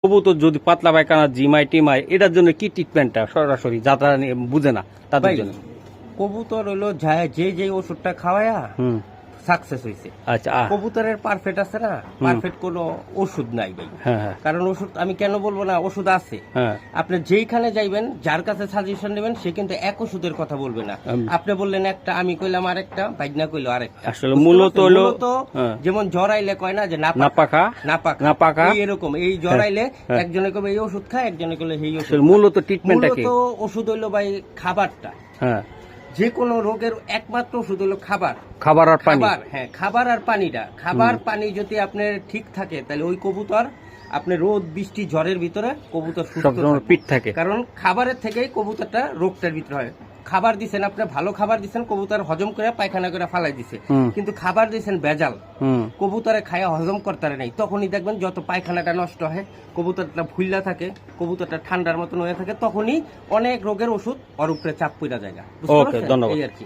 কবুতর যদি পাতলা পায়খানা জিমাই টিমাই এটার জন্য কি ট্রিটমেন্টটা সরাসরি যারা বুঝে না তাদের ভাই, জন্য? কবুতর হলো যে ওষুধটা খাওয়ায়া হুম, সাকসেস হয়েছে। আচ্ছা কবুতরের পারফেক্ট আছে না, পারফেক্ট কোনো ওষুধ নাই ভাই। হ্যাঁ হ্যাঁ কারণ ওষুধ আমি কেন বলবো না, ওষুধ আছে। হ্যাঁ আপনি যেইখানে যাইবেন, যার কাছে সাজেশন নেবেন, সে কিন্তু এক ওষুধের কথা বলবে না। আপনি বললেন একটা, আমি কইলাম আরেকটা, বাইকনা কইলো আরেকটা। আসলে মূলত হলো হ্যাঁ, যেমন জ্বরাইলে কয় না যে না পাকা না পাকা এরকম এই জ্বরাইলে একজনে কবে এই ওষুধ খায়, একজনে কইলে এই ওষুধ আসলে খায়। মূলত ট্রিটমেন্টটা কি? মূলত ওষুধ হইলো ভাই খাবারটা। হ্যাঁ, যে কোনো রোগের একমাত্র ওষুধ হলো খাবার। খাবার আর পানি। খাবার, হ্যাঁ, খাবার আর পানিটা। খাবার পানি যদি আপনার ঠিক থাকে, তাহলে ওই কবুতর আপনি রোদ বৃষ্টি ঝড়ের ভিতরে কবুতর সুস্থ সবসময় থাকবে। পিঠ থাকে। কারণ খাবারের থেকেই কবুতরটা রোগটার ভিতরে হয়। খাবার দিছেন আপনি, ভালো খাবার দিছেন, কবুতর হজম করে পায়খানা করে ফালাই দিছে। হুম। কিন্তু খাবার দিছেন ভেজাল, হুম, কবুতরে খায়া হজম করতে নাই, তখনই দেখবেন যত পায়খানাটা নষ্ট হয়, কবুতরটা ফুল্লা থাকে, কবুতরটা ঠান্ডার মতন হয়ে থাকে, তখনই অনেক রোগের ওষুধ ওর উপরে চাপ পড়া যায়। বুঝতে ওকে, পারছেন? ধন্যবাদ। এই আর কি।